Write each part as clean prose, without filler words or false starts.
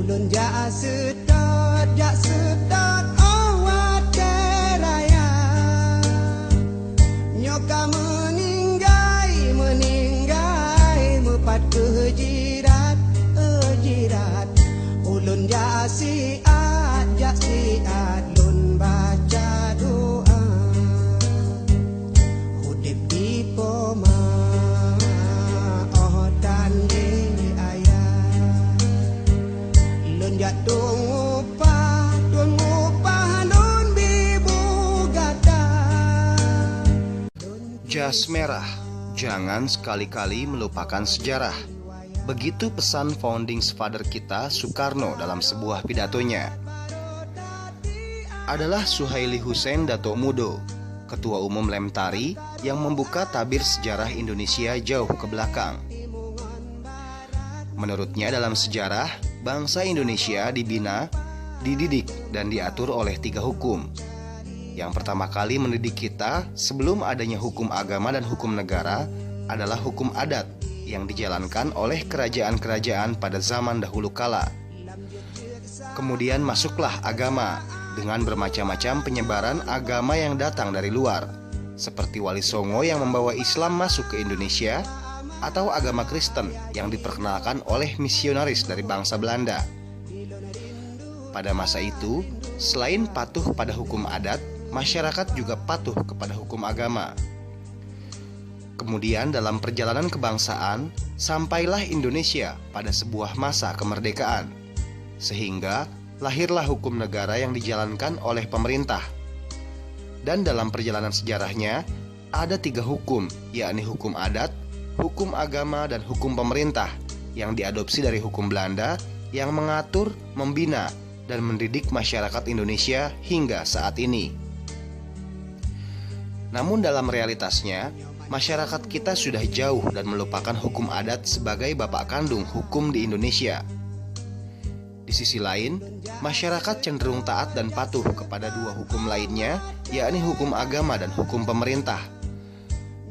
ulun jak sedot awat deraya nyoka meninggai mepat kejirat ulun jak siat lun baca doa hudip di poma oh dan di ayah lun jak tung upah lun bibu gata. Jas merah, jangan sekali-kali melupakan sejarah. Begitu pesan founding father kita Soekarno dalam sebuah pidatonya. Adalah Suhaili Hussein Dato Mudo, Ketua Umum Lemtari, yang membuka tabir sejarah Indonesia jauh ke belakang. Menurutnya dalam sejarah, bangsa Indonesia dibina, dididik, dan diatur oleh 3 hukum. Yang pertama kali mendidik kita sebelum adanya hukum agama dan hukum negara adalah hukum adat yang dijalankan oleh kerajaan-kerajaan pada zaman dahulu kala. Kemudian masuklah agama dengan bermacam-macam penyebaran agama yang datang dari luar, seperti Wali Songo yang membawa Islam masuk ke Indonesia, atau agama Kristen yang diperkenalkan oleh misionaris dari bangsa Belanda. Pada masa itu, selain patuh pada hukum adat, masyarakat juga patuh kepada hukum agama. Kemudian dalam perjalanan kebangsaan, sampailah Indonesia pada sebuah masa kemerdekaan, sehingga lahirlah hukum negara yang dijalankan oleh pemerintah. Dan dalam perjalanan sejarahnya, ada 3 hukum, yakni hukum adat, hukum agama, dan hukum pemerintah, yang diadopsi dari hukum Belanda yang mengatur, membina, dan mendidik masyarakat Indonesia hingga saat ini. Namun dalam realitasnya, masyarakat kita sudah jauh dan melupakan hukum adat sebagai bapak kandung hukum di Indonesia. Di sisi lain, masyarakat cenderung taat dan patuh kepada 2 hukum lainnya, yakni hukum agama dan hukum pemerintah.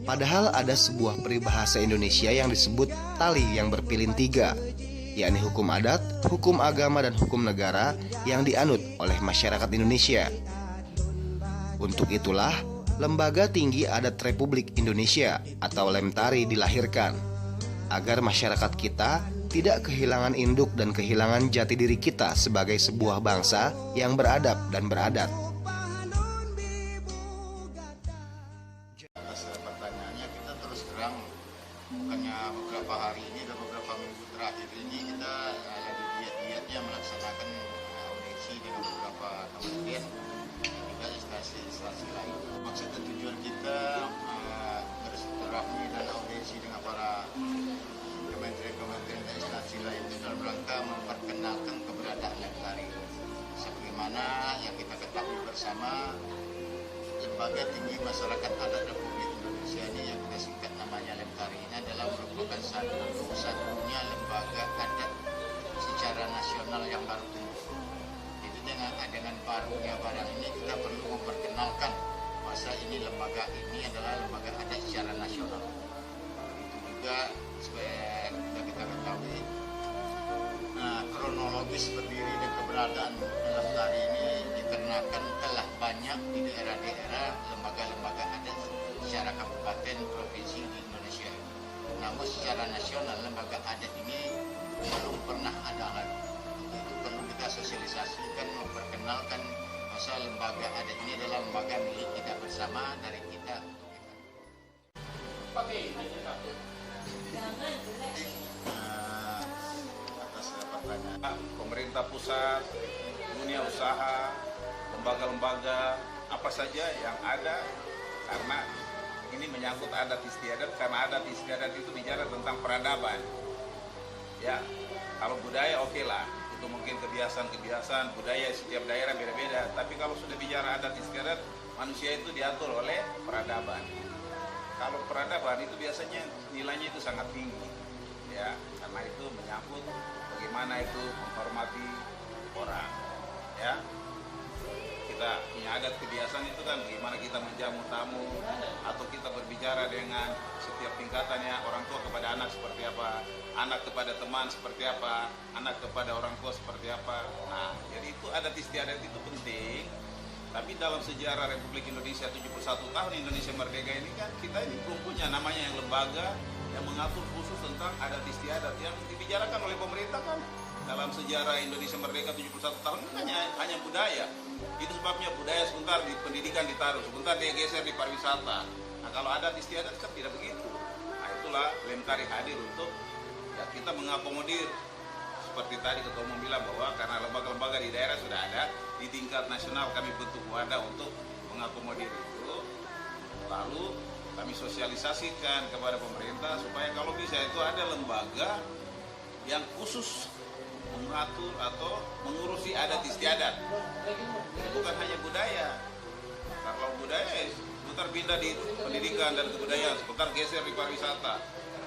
Padahal ada sebuah peribahasa Indonesia yang disebut tali yang berpilin 3, yakni hukum adat, hukum agama, dan hukum negara yang dianut oleh masyarakat Indonesia. Untuk itulah, Lembaga Tinggi Adat Republik Indonesia atau Lemtari dilahirkan, agar masyarakat kita tidak kehilangan induk dan kehilangan jati diri kita sebagai sebuah bangsa yang beradab dan beradat. Atas pertanyaannya, kita terus terang, bukannya beberapa hari ini dan beberapa minggu terakhir ini kita lagi diet-dietnya melaksanakan audiensi dengan beberapa kementerian juga instansi lain. Maksud dan tujuan kita bersilaturahmi dan audiensi dengan para kementerian dan instansi lain itu dalam rangka memperkenalkan keberadaan Lemtari. Sebagaimana yang kita ketahui bersama, Lembaga Tinggi Masyarakat Adat Republik Indonesia ini yang kita singkat namanya Lemtari ini adalah merupakan satu-satunya lembaga adat secara nasional yang baru tumbuh. Jadi dengan barunya barang ini kita perlu memperkenalkan masa ini lembaga ini adalah lembaga adat secara nasional. Itu juga supaya kita ketahui kronologis berdiri dan keberadaan Lemtari ini dikarenakan telah banyak di daerah-daerah lembaga-lembaga adat secara kabupaten provinsi di Indonesia. Namun secara nasional lembaga adat ini belum pernah ada lagi. Itu perlu kita sosialisasikan, memperkenalkan masa lembaga adat ini adalah lembaga milik kita bersama dari kita. Atas pertanyaan, pemerintah pusat, dunia usaha, lembaga-lembaga apa saja yang ada, karena ini menyangkut adat istiadat, karena adat istiadat itu bicara tentang peradaban. Ya, kalau budaya oke lah, itu mungkin kebiasaan budaya setiap daerah beda-beda. Tapi kalau sudah bicara adat istiadat, manusia itu diatur oleh peradaban. Kalau peradaban itu biasanya nilainya itu sangat tinggi, ya, karena itu menyangkut bagaimana itu menghormati orang, ya. kita punya adat kebiasaan itu kan bagaimana kita menjamu tamu atau kita berbicara dengan setiap tingkatannya, orang tua kepada anak seperti apa, anak kepada teman seperti apa, anak kepada orang tua seperti apa. Nah, jadi itu adat istiadat itu penting. Tapi dalam sejarah Republik Indonesia 71 tahun Indonesia Merdeka ini kan kita ini belum punya namanya yang lembaga yang mengatur khusus tentang adat istiadat yang dibicarakan oleh pemerintah kan. Dalam sejarah Indonesia Merdeka 71 tahun ini hanya budaya. Itu sebabnya budaya sebentar di pendidikan ditaruh, sebentar dia geser di pariwisata. Nah, kalau adat istiadat kan tidak begitu. Nah, itulah Lemtari hadir untuk ya kita mengakomodir. Seperti tadi Ketua Umum bilang bahwa karena lembaga-lembaga di daerah sudah ada, di tingkat nasional kami bentuk wadah untuk mengakomodir itu. Lalu kami sosialisasikan kepada pemerintah supaya kalau bisa itu ada lembaga yang khusus mengatur atau mengurusi adat istiadat. Bukan hanya budaya. Kalau budaya sebentar pindah di pendidikan dan kebudayaan, sebentar geser di pariwisata.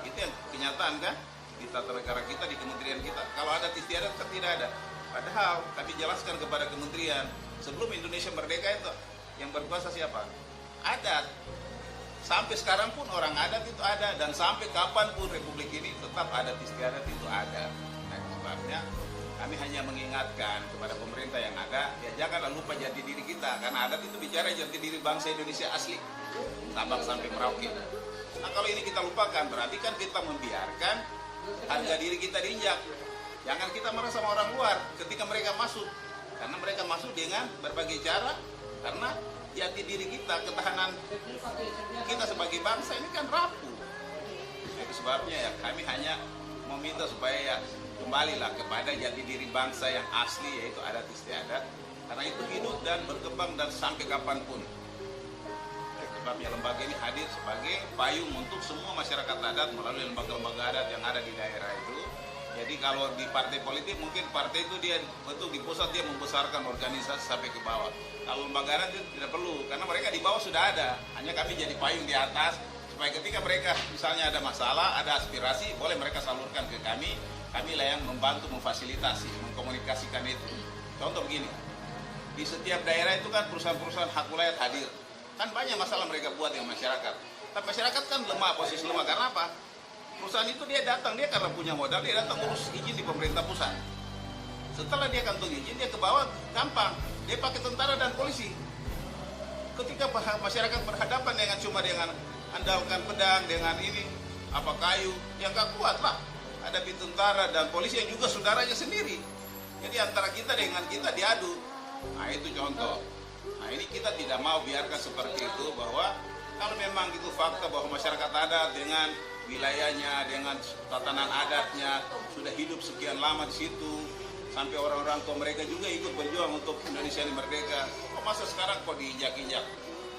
Itu yang kenyataan kan di tata negara kita, di kementerian kita. Kalau adat istiadat kan tidak ada. Padahal kami jelaskan kepada kementerian, sebelum Indonesia Merdeka itu yang berkuasa siapa? Adat. Sampai sekarang pun orang adat itu ada, dan sampai kapanpun Republik ini tetap adat istiadat itu ada. Nah, sebabnya kami hanya mengingatkan kepada pemerintah yang ada, ya janganlah lupa jati diri kita, karena adat itu bicara jati diri bangsa Indonesia asli, Sabang sampai Merauke. Nah, kalau ini kita lupakan, berarti kan kita membiarkan harga diri kita diinjak. Jangan kita marah sama orang luar ketika mereka masuk, karena mereka masuk dengan berbagai cara, karena jati diri kita, ketahanan kita sebagai bangsa ini kan rapuh. Itu sebabnya ya kami hanya meminta supaya ya kembalilah kepada jati diri bangsa yang asli, yaitu adat istiadat, karena itu hidup dan berkembang dan sampai kapanpun. Sebabnya lembaga ini hadir sebagai payung untuk semua masyarakat adat melalui lembaga-lembaga adat yang ada di daerah itu. Jadi kalau di partai politik mungkin partai itu dia betul di pusat dia membesarkan organisasi sampai ke bawah. Kalau lembaga adat itu tidak perlu, karena mereka di bawah sudah ada. Hanya kami jadi payung di atas supaya ketika mereka misalnya ada masalah, ada aspirasi, boleh mereka salurkan ke kami. Kamilah yang membantu memfasilitasi, mengkomunikasikan itu. Contoh begini, di setiap daerah itu kan perusahaan-perusahaan hak wilayah hadir. Kan banyak masalah mereka buat dengan masyarakat. Tapi masyarakat kan lemah, posisi lemah. Karena apa? Perusahaan itu dia datang, dia karena punya modal, dia datang urus izin di pemerintah pusat. Setelah dia kantung izin, dia ke bawah gampang. Dia pakai tentara dan polisi. Ketika masyarakat berhadapan dengan andalkan pedang, dengan ini, apa kayu, yang gak kuat lah. Ada tentara dan polisi yang juga saudaranya sendiri. Jadi antara kita dengan kita diadu. Nah itu contoh. Nah ini kita tidak mau biarkan seperti itu, bahwa kalau memang itu fakta bahwa masyarakat adat dengan wilayahnya, dengan tatanan adatnya sudah hidup sekian lama di situ, sampai orang-orang tua mereka juga ikut berjuang untuk Indonesia ini merdeka. Kok masa sekarang kok diinjak-injak?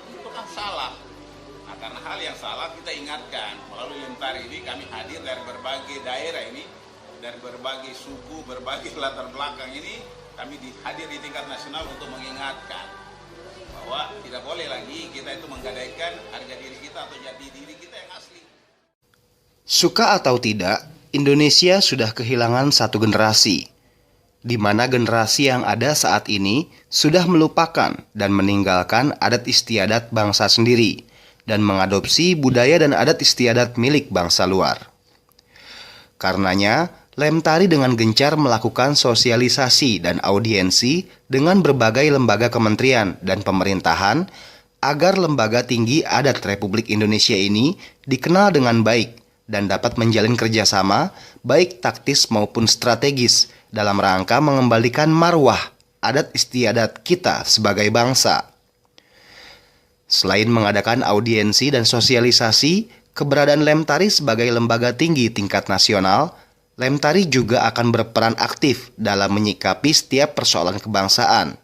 Itu kan salah. Nah, karena hal yang salah kita ingatkan melalui Lemtari ini. Kami hadir dari berbagai daerah ini, dari berbagai suku, berbagai latar belakang ini. Kami hadir di tingkat nasional untuk mengingatkan bahwa tidak boleh lagi kita itu menggadaikan harga diri kita atau jati diri kita yang asli. Suka atau tidak, Indonesia sudah kehilangan satu generasi, di mana generasi yang ada saat ini sudah melupakan dan meninggalkan adat istiadat bangsa sendiri dan mengadopsi budaya dan adat istiadat milik bangsa luar. Karenanya, Lemtari dengan gencar melakukan sosialisasi dan audiensi dengan berbagai lembaga kementerian dan pemerintahan agar lembaga tinggi adat Republik Indonesia ini dikenal dengan baik dan dapat menjalin kerjasama baik taktis maupun strategis dalam rangka mengembalikan marwah adat istiadat kita sebagai bangsa. Selain mengadakan audiensi dan sosialisasi, keberadaan Lemtari sebagai lembaga tinggi tingkat nasional, Lemtari juga akan berperan aktif dalam menyikapi setiap persoalan kebangsaan,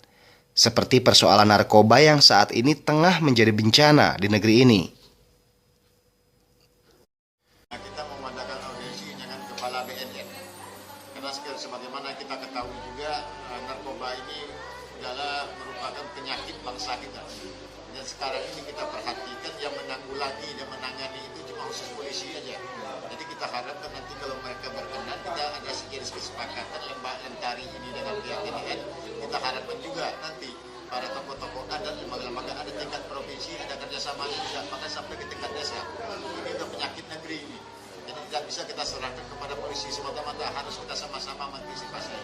seperti persoalan narkoba yang saat ini tengah menjadi bencana di negeri ini. Kita mengadakan audiensi dengan Kepala BNN, karena sebagaimana kita ketahui juga narkoba ini adalah merupakan penyakit bangsa kita. Dan sekarang ini kita perhatikan yang menanggulangi dan menangani itu cuma khusus polisi aja. Jadi kita harapkan nanti kalau mereka berkenan, kita ada sejenis kesepakatan Lemtari ini dengan pihak BNN. Kita harapkan juga nanti para tokoh-tokoh adat, lembaga-lembaga ada tingkat provinsi, ada kerjasama juga, maka sampai ke tingkat desa. Ini udah penyakit negeri ini. Jadi tidak bisa kita serahkan kepada polisi semata-mata, harus kita sama-sama mengantisipasi.